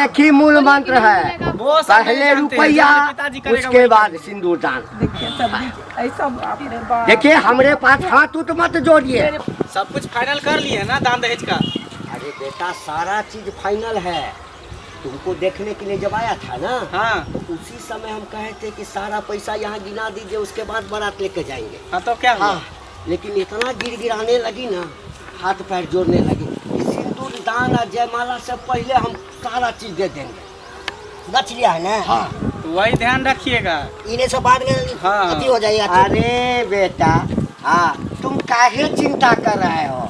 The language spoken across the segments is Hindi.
एक ही मूल मंत्र है, पहले रुपया उसके बाद सिंदूर दान। देखिए हमारे पास हाथ उठ मत जोड़िए। सब कुछ फाइनल कर लिए ना दान दहेज का? अरे बेटा सारा चीज फाइनल है। तुमको देखने के लिए जब आया था ना, हाँ तो उसी समय हम कहे थे कि सारा पैसा यहाँ गिना दीजिए, उसके बाद बारात लेके जाएंगे। हाँ तो क्या हुआ? हाँ, लेकिन इतना गिड़गिड़ाने लगी ना, हाथ पैर जोड़ने लगी। सिंदूर दान और जयमाला से पहले हम सारा चीज दे देंगे। गच लिया है ना? हाँ तो वही ध्यान रखिएगा। इन्हें सब बाद में हाँ। अति हो जाएगा। अरे बेटा, हाँ तुम काहे चिंता कर रहे हो?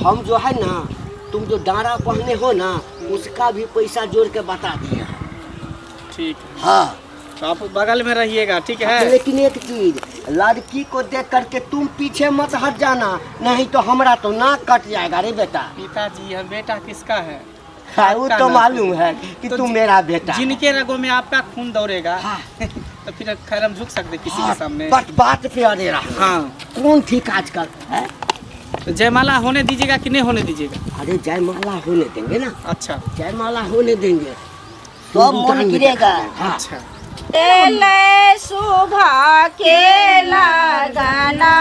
हम जो है ना, तुम जो डारा पहने हो ना, उसका भी पैसा जोड़ के बता दिए। ठीक, हाँ तो आप बगल में रहिएगा, ठीक है? लेकिन एक चीज, लड़की को देख करके तुम पीछे मत हट जाना, नहीं तो हमारा तो नाक कट जाएगा रे बेटा। पिताजी हम बेटा किसका है? हाँ, वो तो मालूम है कि तो तुम मेरा बेटा है। जिनके रगों में आपका खून दौड़ेगा। हाँ। तो फिर खैर हम झुक सकते किसी हाँ, के सामने? बस बात पे अड़े रहा। हाँ, कौन ठीक आजकल है? तो जयमाला होने दीजिएगा कि नहीं होने दीजिएगा? अरे जयमाला होने देंगे ना, अच्छा जयमाला होने देंगे तो मन गिरेगा। हाँ। अच्छा। एले सुबह के लगना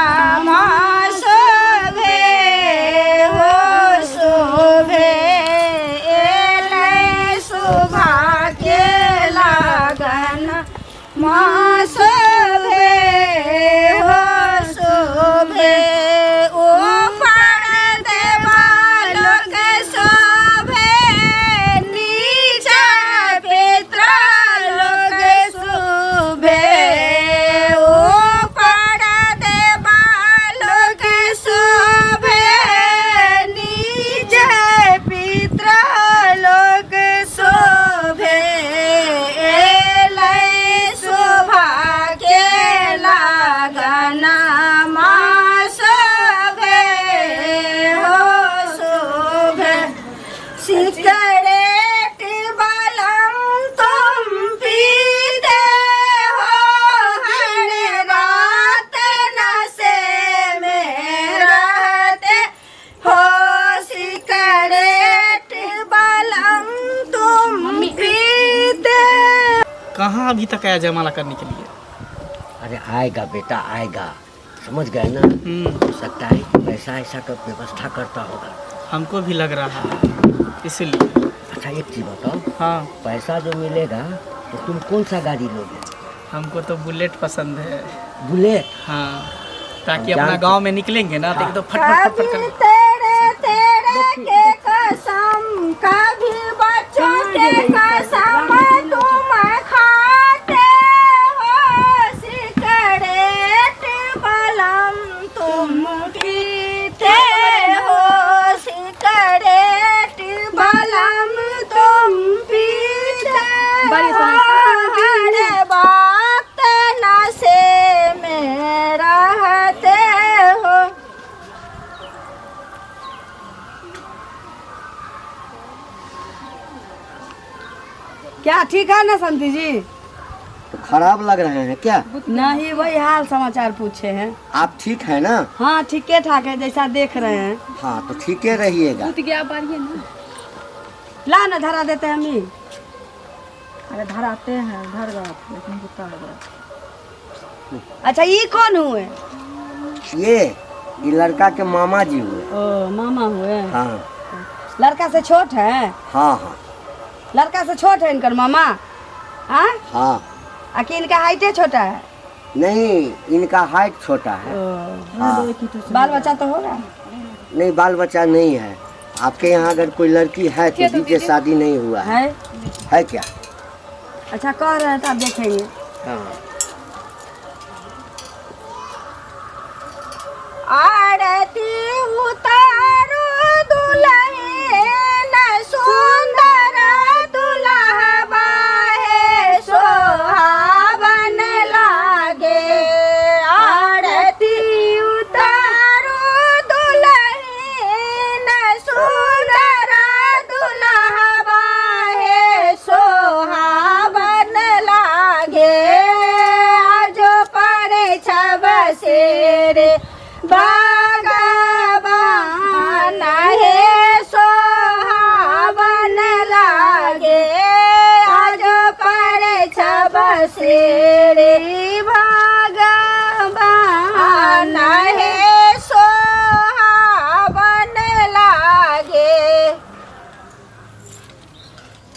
शोभे हो शोभे, एले सुबह के लगना शोभे हो शोभे, ओ पार देवा लोग शोभे, नीचा पितर लोग शोभे, ओ पार देवा लोग शोभे, नीचा पितर लोग शोभे, एलै शोभा के लगना शोभे हो शोभे, सिकरेट बलम तुम पीते हो, हर रात नशे में रहते हो, सिकरेट बलम तुम पीते। कहाँ अभी तक आया जयमाला करने के लिए? अरे आएगा बेटा आएगा, समझ गए ना? हो सकता है कि पैसा ऐसा का व्यवस्था करता होगा। हमको भी लग रहा है इसलिए। अच्छा एक चीज बताओ, हाँ, पैसा जो मिलेगा तो तुम कौन सा गाड़ी लोगे? हमको तो बुलेट पसंद है। बुलेट? हाँ, ताकि हम अपना जानते- गांव में निकलेंगे ना तो एकदम फट फट फट कभी फट तेरे तेरे के कसम, कभी बच्चों के कसम तुम खाते हो, सिकरेट बलम तुम पीते हो, सिकरेट बलम तुम पीते हो, हर वक्त नशे में रहते हो। क्या ठीक है ना संती जी? तो खराब लग रहे हैं क्या? नहीं, वही हाल समाचार पूछे हैं। आप ठीक है ना? हाँ ठीक ठाक है, जैसा देख रहे हैं। हाँ तो ठीक है रहिएगा। ला ना धरा देते हैं हम ही। अरे धराते हैं धर गया लेकिन कुत्ता हो गया। अच्छा ये कौन हुए? ये लड़का के मामा जी हुए। ओ मामा हुए। हाँ लड़का से छोट है? हाँ हाँ लड़का से छोट है इनकर मामा? हाँ, हाँ। आखिर इनका हाइटे छोटा है? नहीं, इनका हाइट छोटा है। हाँ। बाल बच्चा तो होगा? नहीं, बाल बच्चा नहीं है। आपके यहाँ अगर कोई लड़की है तो दीजिए, शादी नहीं हुआ है। है क्या? अच्छा कह रहे हैं तो आप देखेंगे। हाँ। आरती उतारो दुल्हन, सुंदर दुल्हबा है, सोहावन लागे। आरती उतारो दुल्हन, सुंदर दुल्हबा है, सोहावन लागे। श्री भगवान हे सोहावन लागे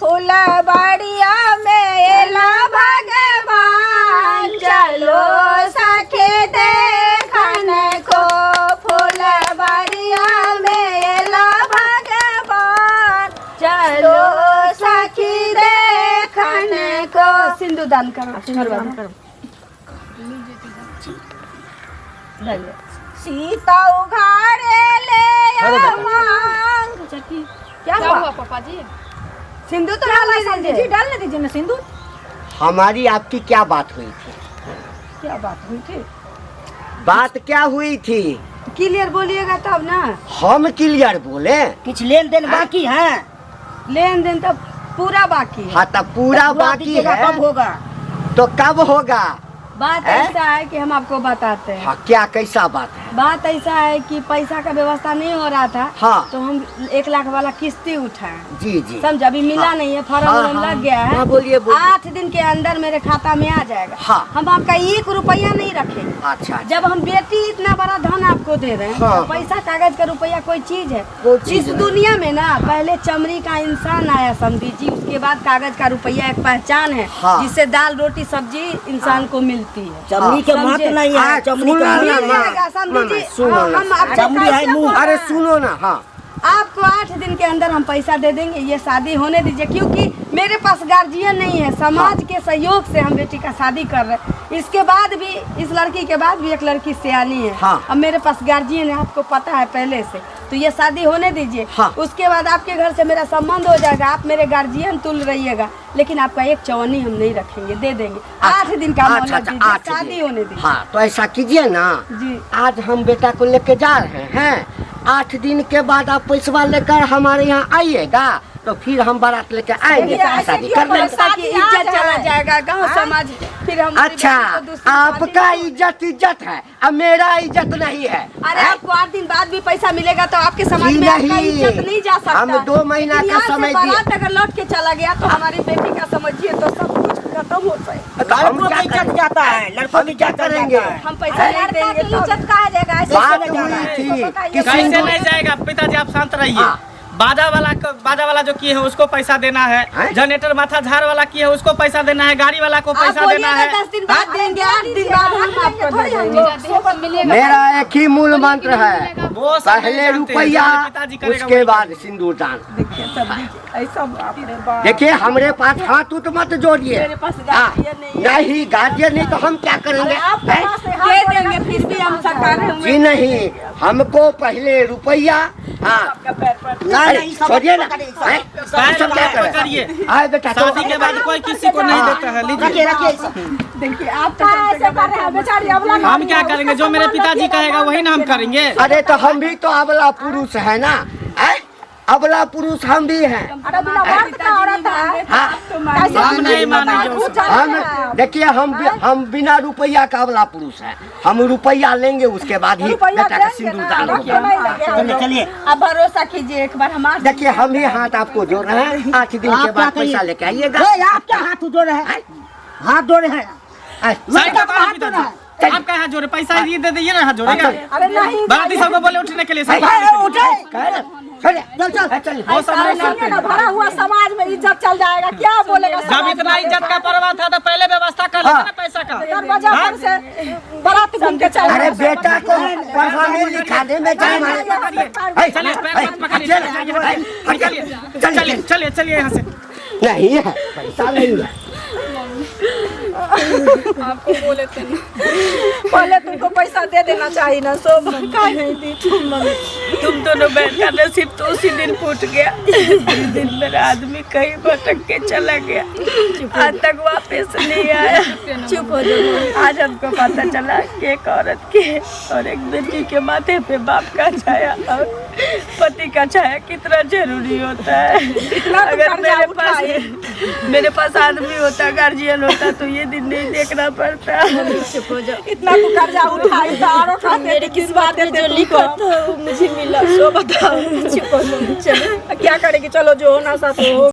फुलबड़िया मेला भगवान चलो सखे देखन को फुलबड़िया मेला भगवान चलो सखी देखन को सिंदूरदान करो सीता उघाड़े ले मांग क्या हुआ पापा जी? सिंदूर तो डालना जी डालने दीजिए ना सिंदूर। हमारी आपकी क्या बात हुई थी? क्या बात हुई थी? बात क्या हुई थी? क्लियर बोलिएगा तब ना। हम क्लियर बोले? कुछ लेन देन बाकी है? लेन देन तो पूरा बाकी है। हाँ, तब पूरा बाकी है कब होगा? तो कब होगा? बात ऐसा है कि हम आपको बताते हैं। हाँ, क्या कैसा बात है? बात ऐसा है कि पैसा का व्यवस्था नहीं हो रहा था। हाँ। तो हम 1 लाख वाला किस्ती उठाए। जी जी। समझ अभी मिला हाँ। नहीं है, फॉर्म हाँ, वॉर्म हाँ, लग गया है। हाँ, बोलिए, बोलिए। 8 दिन के अंदर मेरे खाता में आ जाएगा। हाँ। हम आपका 1 रुपया नहीं रखेंगे। अच्छा। जब हम बेटी इतना बड़ा धन आपको दे रहे हैं, हाँ। तो पैसा कागज का रुपया कोई चीज है? कोई चीज इस नहीं। दुनिया में ना पहले चमड़ी का इंसान आया समझी जी, उसके बाद कागज का रुपया एक पहचान है। हाँ। जिससे दाल रोटी सब्जी इंसान को मिलती है। चमड़ी के महत्व समझे? नहीं है, चमड़ी सुनो का ना, मिल माँ, जाएगा समझी माँ, जी। सुनो ना। हम आपको चमड़ी है कैसे मुंह। बोल अरे रहे हैं? सुनो ना। हाँ, आपको 8 दिन के अंदर हम पैसा दे देंगे, ये शादी होने दीजिए, क्योंकि मेरे पास गार्जियन नहीं है। समाज के सहयोग से हम बेटी का शादी कर रहे हैं। इसके बाद भी, इस लड़की के बाद भी एक लड़की सियानी है। हाँ। अब मेरे पास गार्जियन है, आपको पता है पहले से, तो ये शादी होने दीजिए। हाँ। उसके बाद आपके घर से मेरा संबंध हो जाएगा, आप मेरे गार्जियन तुल रहिएगा, लेकिन आपका 1 चवन्नी हम नहीं रखेंगे, दे देंगे। 8 दिन का मोहलत दीजिए, 8 शादी दिन। होने दीजिए। हाँ, तो ऐसा कीजिए ना। जी। आज हम बेटा को लेके जा रहे हैं, 8 दिन के बाद आप पैसा लेकर हमारे यहाँ आइएगा, तो फिर हम बारात लेके आएंगे, शादी कर लेंगे। पैसा की इज्जत चला जाएगा गांव समाज, फिर हम अच्छा, आपका इज्जत है, अब मेरा इज्जत नहीं है। अरे आपको 8 दिन बाद भी पैसा मिलेगा तो आपके समाज जी में आपका नहीं। इज्जत नहीं जा सकता। हम 2 महीना लेकिन का यहाँ से समय बारात अगर लौट के चला गया तो हमारी बेटी का समझिए तो सब कुछ खत्म हो जाएगा। तो हम लड़कों क्या की इज्जत करेंगे? जाता है, लड़कों हम की क्या इज्जत करेंगे? जाता है। हम पैसा नहीं देंगे तो इज्जत कहा जाएगा ऐसे बात चले जाएगा। हुई थी कि कैसे सिंदूर- नहीं जाएगा? पिताजी आप शांत रहिए। हाँ। बाजा वाला जो किए है उसको पैसा देना है। हैं? जनरेटर माथा झाड़ वाला किए है उसको पैसा देना है। गाड़ी वाला को आप पैसा देना है। 10 दिन बाद देंगे, 8 दिन बाद हम आपको दे देंगे। मेरा एक ही मूल मंत्र है, वो सब नहीं पहले जानते, रुपया, जो पिताजी करेगा उसके वही बाद सिंदूर दान। देखिए सब ऐसा आपने बात। देखिए, हमरे पास हाथ उठ मत जोड़िए। मेरे पास हाँ, गार्जियन नहीं है। नहीं गार्जियन नहीं तो हम क्या करेंगे? हैं? दे देंगे फिर भी हम सरकार जी नहीं, हमको पहले रुपया। हाँ, नहीं, सब छोड़िए ना। पकड़िए, सब। हैं? पैर सब क्या पकड़िए। करें? आए बेटा, तो शादी के बाद कोई किसी को नहीं देता है। लीजिए। रखिए रखिए इसे। देखिए आप तो ऐसे कर रहे हैं बेचारी अबला हम क्या करेंगे? जो मेरे पिताजी कहेगा वही ना हम करेंगे। अरे तो हम भी तो अबला पुरुष है ना। हैं? अबला पुरुष हम भी हैं। अरे बिना बात का औरत है। हाँ, हम नहीं मानेंगे उसको। हम देखिए, हम बिना रुपया का अबला पुरुष है। हम रुपया लेंगे, उसके बाद ही रुपया बेटा का देंगे सिंदूर ना, दान रुपया होगा। नहीं लगे। चलिए चलिए। आप भरोसा कीजिए एक बार हमारे। देखिए, हम ही हाथ आपको जोड़ रहे हैं, 8 दिन आप के क्या बाद करिए? पैसा लेके आइएगा। ओए, आप क्या हाथ जोड़ रहे हैं? हाथ जोड़ रहे हैं। आए, साइड लड़का में का तो हाथ पिताजी। जोड़ा है। आपका हाथ जोड़े, पैसा ही दे दीजिए ना, हाथ जोड़ेगा। अरे नहीं बाराती सबको बोले उठने के लिए। सब ए, उठे। कह रहे, चल चल चल चल। वो सब लोग नहीं है ना, भरा हुआ समाज में इज्जत चल जाएगा, क्या बोलेगा जब समाज इतना में? इज्जत का पर्व था तो पहले व्यवस्था कर लेते ना पैसा का। दरवाजा पर से बारात घूम के चल अरे बेटा को पढ़ाने लिखाने में जाए चलिए, पैर मत पकड़िए, चलिए चलिए चलिए यहाँ से। नहीं है, पैसा नहीं है। आपको बोले थे ना। पहले तुमको पैसा दे देना चाहिए ना, सो का नहीं दी तुम दोनों बहन का नसीब तो उसी दिन फूट गया। जिस दिन मेरा आदमी कहीं भटक के चला गया, आज तक वापस नहीं आया। चुप हो जाओ। आज हमको पता चला कि एक औरत के और एक बेटी के माथे पे बाप का छाया और पति का छाया कितना जरूरी होता है। अगर मेरे पास आदमी होता, गार्जियन होता तो ये दिन नहीं देखना पड़ता। चुप हो जाओ। इतना तू कर्जा उठाई तो और मेरी किस्मत में जो लिखा था वो मुझे मिला, सो बताओ। क्या करेगी? चलो जो होना सा तो हो।